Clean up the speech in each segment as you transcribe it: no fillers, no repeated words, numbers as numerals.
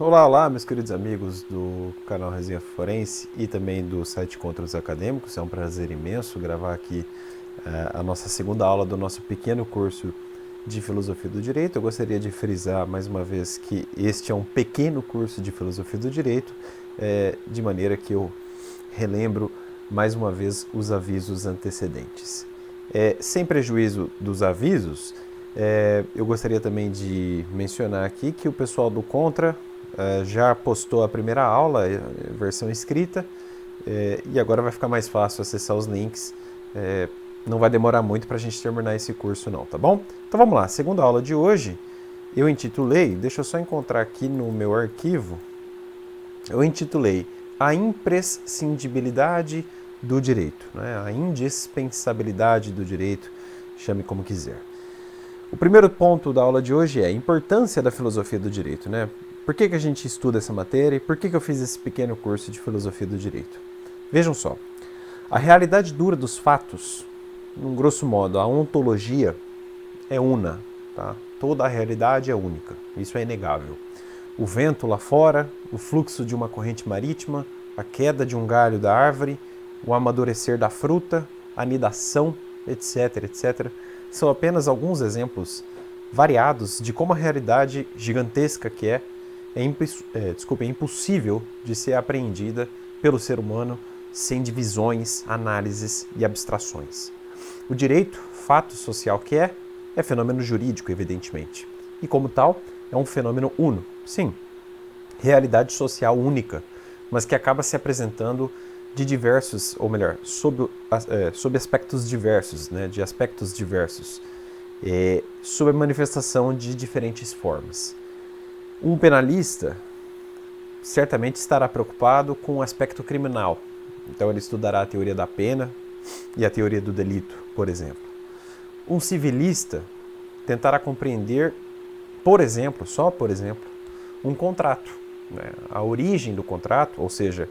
Olá, olá, meus queridos amigos do canal Resenha Forense e também do site Encontros Acadêmicos. É um prazer imenso gravar aqui a nossa segunda aula do nosso pequeno curso de Filosofia do Direito. Eu gostaria de frisar mais uma vez que este é um pequeno curso de Filosofia do Direito, de maneira que eu relembro mais uma vez os avisos antecedentes. Sem prejuízo dos avisos, eu gostaria também de mencionar aqui que o pessoal do Contra já postou a primeira aula, versão escrita, e agora vai ficar mais fácil acessar os links. Não vai demorar muito para a gente terminar esse curso não, tá bom? Então vamos lá, segunda aula de hoje, eu intitulei, deixa eu só encontrar aqui no meu arquivo, eu intitulei A Imprescindibilidade do Direito, né? A indispensabilidade do direito, chame como quiser. O primeiro ponto da aula de hoje é a importância da filosofia do direito, né? Por que a gente estuda essa matéria e por que eu fiz esse pequeno curso de filosofia do direito? Vejam só, a realidade dura dos fatos, num grosso modo, a ontologia é una, tá? Toda a realidade é única, isso é inegável. O vento lá fora, o fluxo de uma corrente marítima, a queda de um galho da árvore, o amadurecer da fruta, a anidação, etc, etc., são apenas alguns exemplos variados de como a realidade gigantesca que é impossível de ser apreendida pelo ser humano sem divisões, análises e abstrações. O direito, fato social que é fenômeno jurídico, evidentemente. E como tal, é um fenômeno uno, sim, realidade social única, mas que acaba se apresentando de diversos, ou melhor, sob aspectos diversos, né, de aspectos diversos, sob a manifestação de diferentes formas. Um penalista certamente estará preocupado com o aspecto criminal, então ele estudará a teoria da pena e a teoria do delito, por exemplo. Um civilista tentará compreender, por exemplo, um contrato, né, a origem do contrato, ou seja,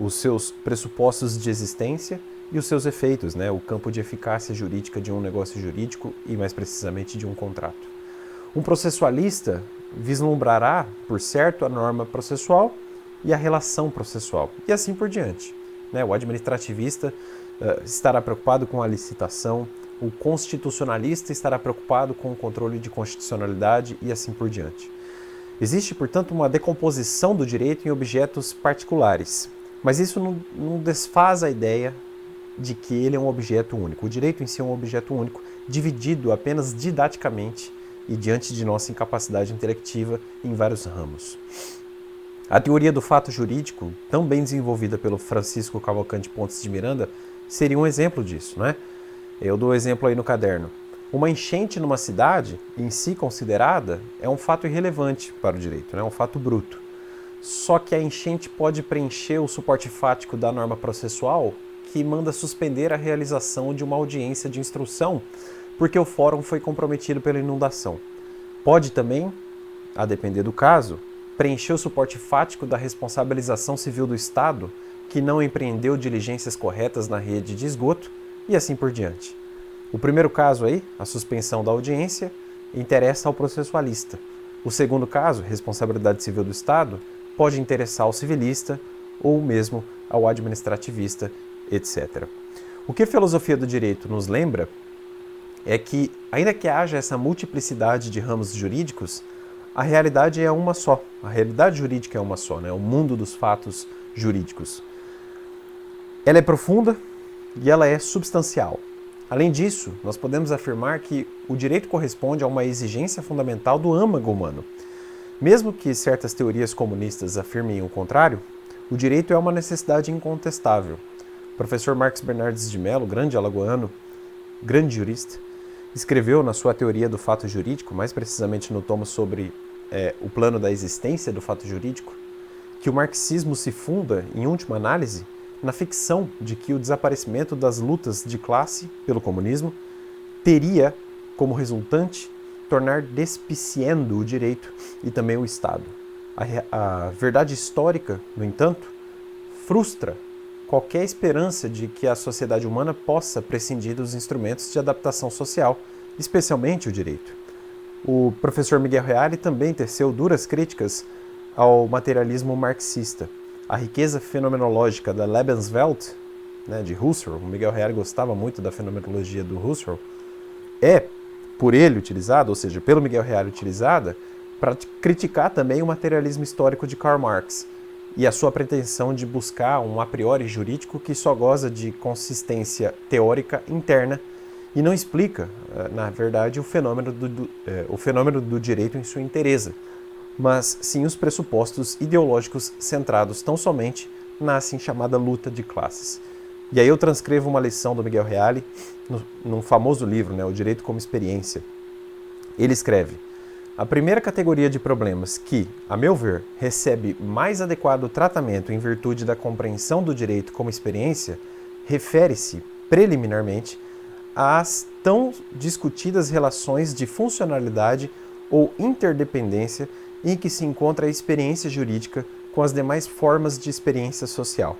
os seus pressupostos de existência e os seus efeitos, né, o campo de eficácia jurídica de um negócio jurídico e, mais precisamente, de um contrato. Um processualista vislumbrará, por certo, a norma processual e a relação processual, e assim por diante. Né? O administrativista estará preocupado com a licitação, o constitucionalista estará preocupado com o controle de constitucionalidade e assim por diante. Existe, portanto, uma decomposição do direito em objetos particulares, mas isso não desfaz a ideia de que ele é um objeto único. O direito em si é um objeto único, dividido apenas didaticamente e diante de nossa incapacidade intelectiva em vários ramos. A teoria do fato jurídico, tão bem desenvolvida pelo Francisco Cavalcante Pontes de Miranda, seria um exemplo disso, né? Eu dou exemplo aí no caderno. Uma enchente numa cidade, em si considerada, é um fato irrelevante para o direito, né? É um fato bruto. Só que a enchente pode preencher o suporte fático da norma processual que manda suspender a realização de uma audiência de instrução porque o fórum foi comprometido pela inundação. Pode também, a depender do caso, preencher o suporte fático da responsabilização civil do Estado que não empreendeu diligências corretas na rede de esgoto e assim por diante. O primeiro caso aí, a suspensão da audiência, interessa ao processualista. O segundo caso, responsabilidade civil do Estado, pode interessar ao civilista ou mesmo ao administrativista, etc. O que a filosofia do direito nos lembra é que, ainda que haja essa multiplicidade de ramos jurídicos, a realidade é uma só. A realidade jurídica é uma só, né? O mundo dos fatos jurídicos. Ela é profunda e ela é substancial. Além disso, nós podemos afirmar que o direito corresponde a uma exigência fundamental do âmago humano. Mesmo que certas teorias comunistas afirmem o contrário, o direito é uma necessidade incontestável. O professor Marcos Bernardes de Mello, grande alagoano, grande jurista, escreveu na sua teoria do fato jurídico, mais precisamente no tomo sobre o plano da existência do fato jurídico, que o marxismo se funda, em última análise, na ficção de que o desaparecimento das lutas de classe pelo comunismo teria, como resultante, tornar despiciendo o direito e também o Estado. A verdade histórica, no entanto, frustra qualquer esperança de que a sociedade humana possa prescindir dos instrumentos de adaptação social, especialmente o direito. O professor Miguel Reale também teceu duras críticas ao materialismo marxista. A riqueza fenomenológica da Lebenswelt, né, de Husserl, o Miguel Reale gostava muito da fenomenologia do Husserl, é por ele utilizada, ou seja, pelo Miguel Reale utilizada, para criticar também o materialismo histórico de Karl Marx e a sua pretensão de buscar um a priori jurídico que só goza de consistência teórica interna e não explica, na verdade, o fenômeno do direito em sua inteireza, mas sim os pressupostos ideológicos centrados tão somente na assim chamada luta de classes. E aí eu transcrevo uma lição do Miguel Reale num famoso livro, né, O Direito como Experiência. Ele escreve: a primeira categoria de problemas que, a meu ver, recebe mais adequado tratamento em virtude da compreensão do direito como experiência, refere-se, preliminarmente, às tão discutidas relações de funcionalidade ou interdependência em que se encontra a experiência jurídica com as demais formas de experiência social.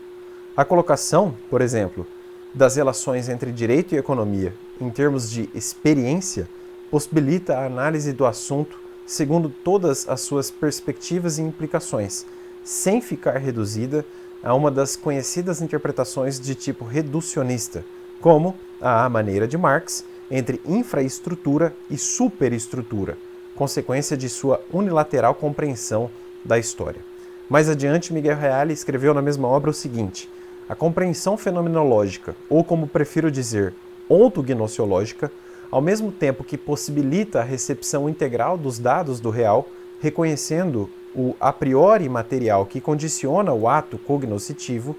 A colocação, por exemplo, das relações entre direito e economia em termos de experiência possibilita a análise do assunto segundo todas as suas perspectivas e implicações, sem ficar reduzida a uma das conhecidas interpretações de tipo reducionista, como a à maneira de Marx, entre infraestrutura e superestrutura, consequência de sua unilateral compreensão da história. Mais adiante, Miguel Reale escreveu na mesma obra o seguinte: a compreensão fenomenológica, ou como prefiro dizer, ontognoseológica, ao mesmo tempo que possibilita a recepção integral dos dados do real, reconhecendo o a priori material que condiciona o ato cognoscitivo,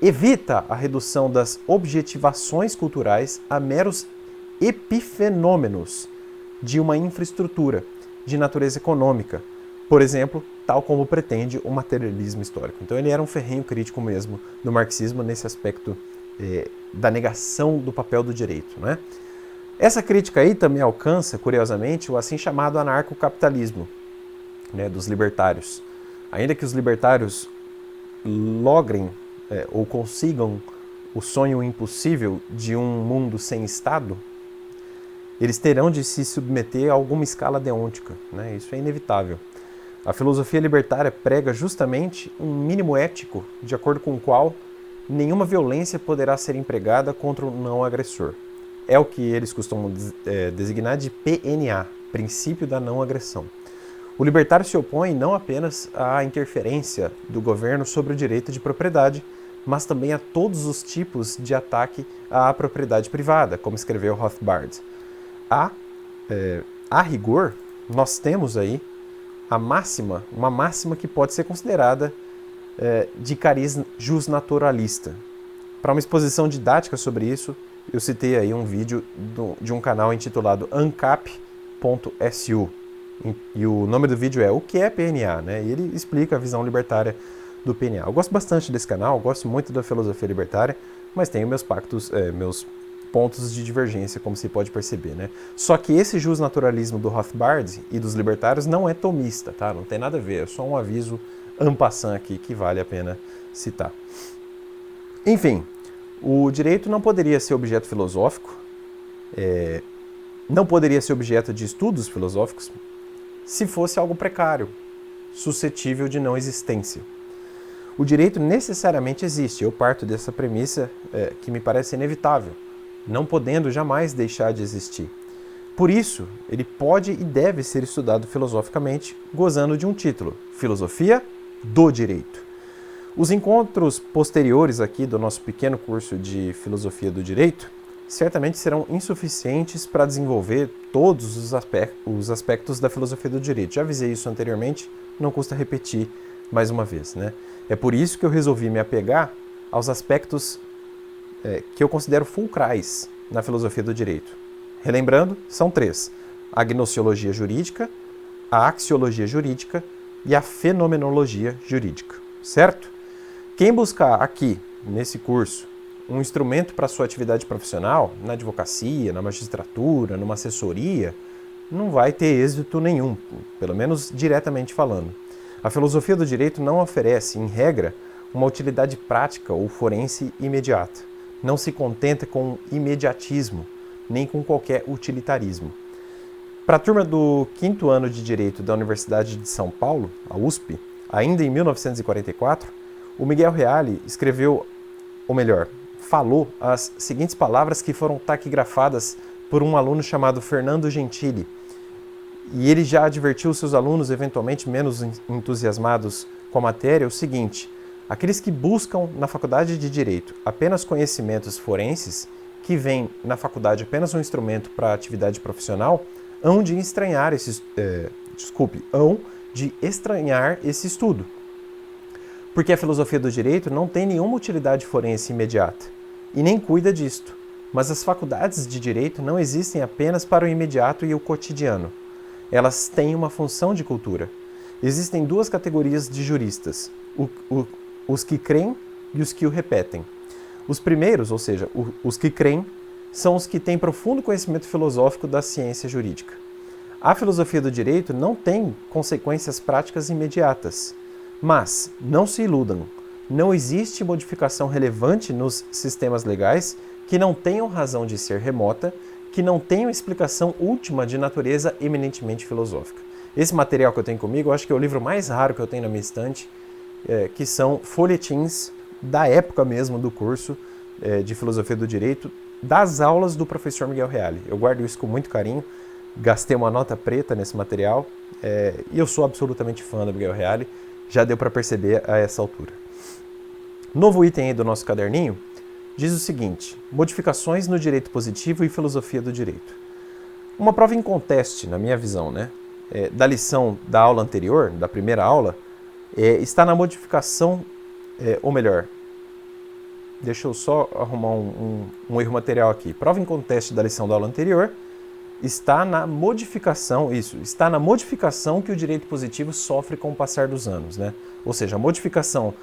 evita a redução das objetivações culturais a meros epifenômenos de uma infraestrutura de natureza econômica, por exemplo, tal como pretende o materialismo histórico. Então ele era um ferrenho crítico mesmo do marxismo nesse aspecto da negação do papel do direito, né? Essa crítica aí também alcança, curiosamente, o assim chamado anarcocapitalismo, né, dos libertários. Ainda que os libertários logrem ou consigam o sonho impossível de um mundo sem Estado, eles terão de se submeter a alguma escala deôntica, né? Isso é inevitável. A filosofia libertária prega justamente um mínimo ético de acordo com o qual nenhuma violência poderá ser empregada contra o não agressor. É o que eles costumam designar de PNA, princípio da não agressão. O libertário se opõe não apenas à interferência do governo sobre o direito de propriedade, mas também a todos os tipos de ataque à propriedade privada, como escreveu Rothbard. A rigor, nós temos aí uma máxima que pode ser considerada de cariz jusnaturalista. Para uma exposição didática sobre isso, eu citei aí um vídeo de um canal intitulado ancap.su. E o nome do vídeo é O que é PNA, né? E ele explica a visão libertária do PNA. Eu gosto bastante desse canal, gosto muito da filosofia libertária, mas tenho meus meus pontos de divergência, como se pode perceber, né? Só que esse jusnaturalismo do Rothbard e dos libertários não é tomista, tá? Não tem nada a ver, é só um aviso en passant aqui que vale a pena citar. Enfim, o direito não poderia ser objeto filosófico, não poderia ser objeto de estudos filosóficos se fosse algo precário, suscetível de não existência. O direito necessariamente existe, eu parto dessa premissa que me parece inevitável, não podendo jamais deixar de existir. Por isso, ele pode e deve ser estudado filosoficamente, gozando de um título: Filosofia do Direito. Os encontros posteriores aqui do nosso pequeno curso de Filosofia do Direito certamente serão insuficientes para desenvolver todos os aspectos da filosofia do direito. Já avisei isso anteriormente, não custa repetir mais uma vez, né? É por isso que eu resolvi me apegar aos aspectos que eu considero fulcrais na filosofia do direito. Relembrando, são 3: a gnoseologia jurídica, a axiologia jurídica e a fenomenologia jurídica, certo? Quem buscar aqui, nesse curso, um instrumento para sua atividade profissional, na advocacia, na magistratura, numa assessoria, não vai ter êxito nenhum, pelo menos diretamente falando. A filosofia do direito não oferece, em regra, uma utilidade prática ou forense imediata. Não se contenta com imediatismo, nem com qualquer utilitarismo. Para a turma do 5º ano de Direito da Universidade de São Paulo, a USP, ainda em 1944, o Miguel Reale escreveu, ou melhor, falou as seguintes palavras que foram taquigrafadas por um aluno chamado Fernando Gentili. E ele já advertiu seus alunos, eventualmente menos entusiasmados com a matéria, o seguinte: aqueles que buscam na faculdade de Direito apenas conhecimentos forenses, que veem na faculdade apenas um instrumento para a atividade profissional, hão de estranhar esse estudo. Porque a filosofia do direito não tem nenhuma utilidade forense imediata, e nem cuida disto. Mas as faculdades de direito não existem apenas para o imediato e o cotidiano. Elas têm uma função de cultura. Existem duas categorias de juristas, os que creem e os que o repetem. Os primeiros, ou seja, os que creem, são os que têm profundo conhecimento filosófico da ciência jurídica. A filosofia do direito não tem consequências práticas imediatas. Mas, não se iludam, não existe modificação relevante nos sistemas legais que não tenham razão de ser remota, que não tenham explicação última de natureza eminentemente filosófica. Esse material que eu tenho comigo, eu acho que é o livro mais raro que eu tenho na minha estante, que são folhetins da época mesmo do curso de Filosofia do Direito, das aulas do professor Miguel Reale. Eu guardo isso com muito carinho, gastei uma nota preta nesse material, e eu sou absolutamente fã do Miguel Reale, já deu para perceber a essa altura. Novo item aí do nosso caderninho diz o seguinte: modificações no direito positivo e filosofia do direito. Uma prova inconteste, na minha visão, da lição da aula anterior, da primeira aula, está na modificação, ou melhor, deixa eu só arrumar um erro material aqui. Prova inconteste da lição da aula anterior está na modificação que o direito positivo sofre com o passar dos anos, Ou seja, a modificação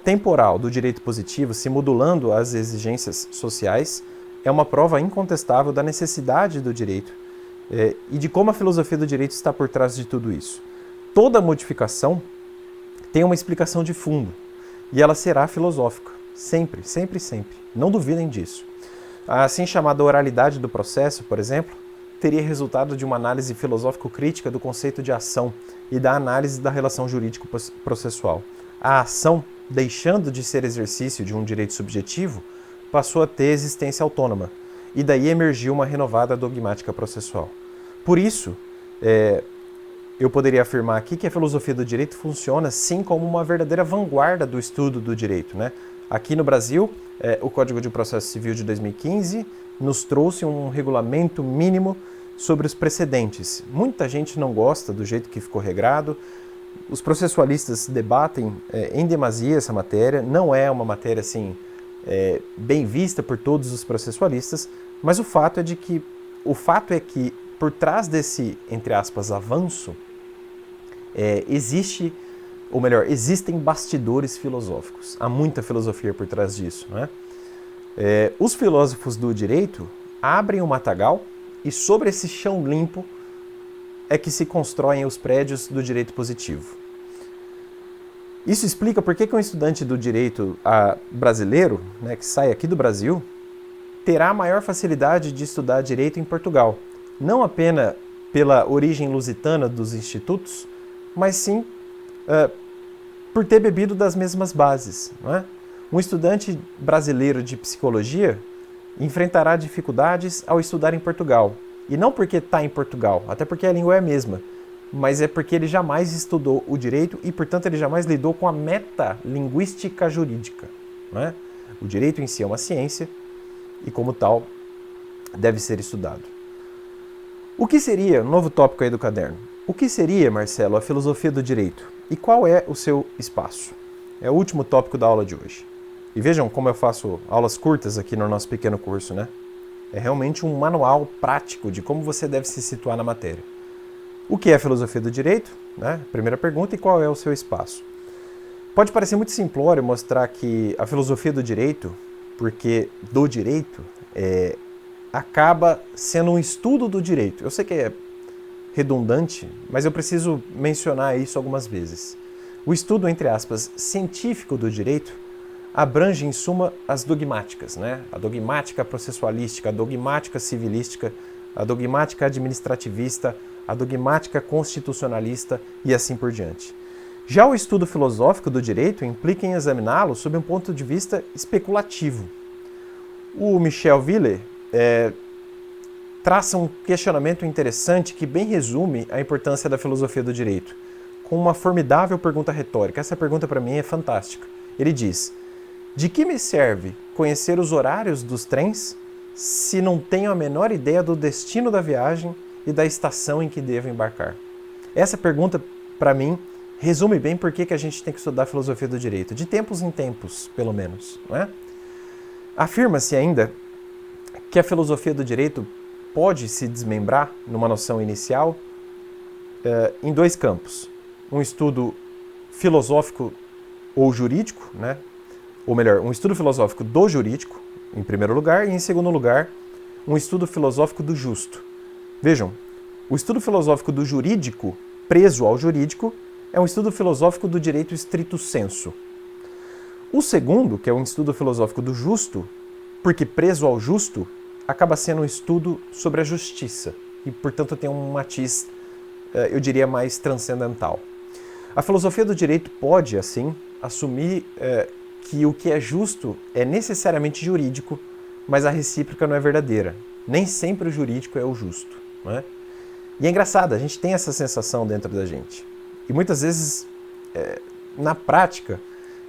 temporal do direito positivo, se modulando às exigências sociais, é uma prova incontestável da necessidade do direito e de como a filosofia do direito está por trás de tudo isso. Toda modificação tem uma explicação de fundo e ela será filosófica, sempre, sempre, sempre. Não duvidem disso. A assim chamada oralidade do processo, por exemplo, teria resultado de uma análise filosófico-crítica do conceito de ação e da análise da relação jurídico-processual. A ação, deixando de ser exercício de um direito subjetivo, passou a ter existência autônoma, e daí emergiu uma renovada dogmática processual. Por isso, eu poderia afirmar aqui que a filosofia do direito funciona sim como uma verdadeira vanguarda do estudo do direito, Aqui no Brasil, o Código de Processo Civil de 2015 nos trouxe um regulamento mínimo sobre os precedentes. Muita gente não gosta do jeito que ficou regrado. Os processualistas debatem em demasia essa matéria. Não é uma matéria assim bem vista por todos os processualistas, mas o fato é que por trás desse, entre aspas, avanço, existem bastidores filosóficos. Há muita filosofia por trás disso, Os filósofos do direito abrem o matagal e sobre esse chão limpo é que se constroem os prédios do direito positivo. Isso explica por que um estudante do direito brasileiro, que sai aqui do Brasil, terá maior facilidade de estudar direito em Portugal, não apenas pela origem lusitana dos institutos, mas sim por ter bebido das mesmas bases. Um estudante brasileiro de psicologia enfrentará dificuldades ao estudar em Portugal. E não porque está em Portugal, até porque a língua é a mesma, mas é porque ele jamais estudou o direito e, portanto, ele jamais lidou com a metalinguística jurídica. O direito em si é uma ciência e, como tal, deve ser estudado. O que seria, novo tópico aí do caderno, o que seria, Marcelo, a filosofia do direito? E qual é o seu espaço? É o último tópico da aula de hoje. E vejam como eu faço aulas curtas aqui no nosso pequeno curso, É realmente um manual prático de como você deve se situar na matéria. O que é a filosofia do direito? Primeira pergunta, e qual é o seu espaço? Pode parecer muito simplório mostrar que a filosofia do direito, porque do direito, acaba sendo um estudo do direito. Eu sei que é redundante, mas eu preciso mencionar isso algumas vezes. O estudo, entre aspas, científico do direito abrange, em suma, as dogmáticas, A dogmática processualística, a dogmática civilística, a dogmática administrativista, a dogmática constitucionalista e assim por diante. Já o estudo filosófico do direito implica em examiná-lo sob um ponto de vista especulativo. O Michel Villers traça um questionamento interessante que bem resume a importância da filosofia do direito, com uma formidável pergunta retórica. Essa pergunta para mim é fantástica. Ele diz: de que me serve conhecer os horários dos trens se não tenho a menor ideia do destino da viagem e da estação em que devo embarcar? Essa pergunta, para mim, resume bem por que a gente tem que estudar a filosofia do direito, de tempos em tempos, pelo menos, não é? Afirma-se ainda que a filosofia do direito pode se desmembrar, numa noção inicial, em dois campos. Um estudo filosófico ou jurídico, né? Ou melhor, um estudo filosófico do jurídico, em primeiro lugar, e em segundo lugar, um estudo filosófico do justo. Vejam, o estudo filosófico do jurídico, preso ao jurídico, é um estudo filosófico do direito stricto sensu. O segundo, que é um estudo filosófico do justo, porque preso ao justo, acaba sendo um estudo sobre a justiça e, portanto, tem um matiz, eu diria, mais transcendental. A filosofia do direito pode, assim, assumir que o que é justo é necessariamente jurídico, mas a recíproca não é verdadeira. Nem sempre o jurídico é o justo, não é? E é engraçado, a gente tem essa sensação dentro da gente. E muitas vezes, na prática,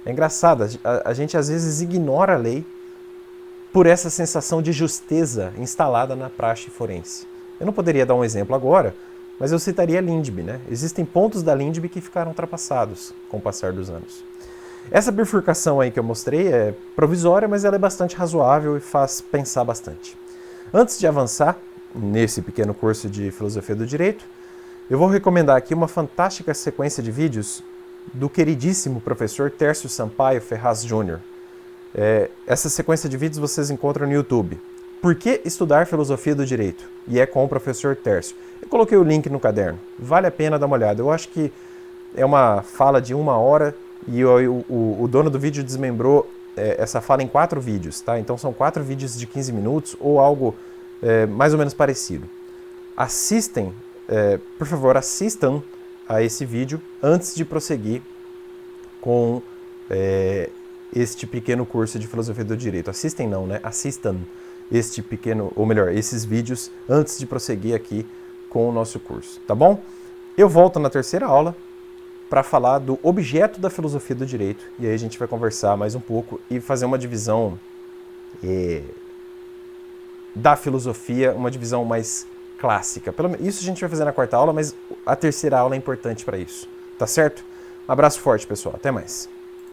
é engraçado, a gente às vezes ignora a lei por essa sensação de justeza instalada na praxe forense. Eu não poderia dar um exemplo agora, mas eu citaria Lindbe, né? Existem pontos da Lindbe que ficaram ultrapassados com o passar dos anos. Essa bifurcação aí que eu mostrei é provisória, mas ela é bastante razoável e faz pensar bastante. Antes de avançar nesse pequeno curso de Filosofia do Direito, eu vou recomendar aqui uma fantástica sequência de vídeos do queridíssimo professor Tércio Sampaio Ferraz Jr. Essa sequência de vídeos vocês encontram no YouTube. Por que estudar Filosofia do Direito? E é com o professor Tércio. Eu coloquei o link no caderno. Vale a pena dar uma olhada. Eu acho que é uma fala de 1 hora e o dono do vídeo desmembrou essa fala em 4 vídeos, tá? Então são 4 vídeos de 15 minutos ou algo mais ou menos parecido. Por favor, assistam a esse vídeo antes de prosseguir com este pequeno curso de Filosofia do Direito. Assistem não, né? Assistam este pequeno, ou melhor, esses vídeos antes de prosseguir aqui com o nosso curso, tá bom? Eu volto na terceira aula para falar do objeto da filosofia do direito e aí a gente vai conversar mais um pouco e fazer uma divisão da filosofia, uma divisão mais clássica. Isso a gente vai fazer na quarta aula, mas a terceira aula é importante para isso, tá certo? Um abraço forte, pessoal. Até mais.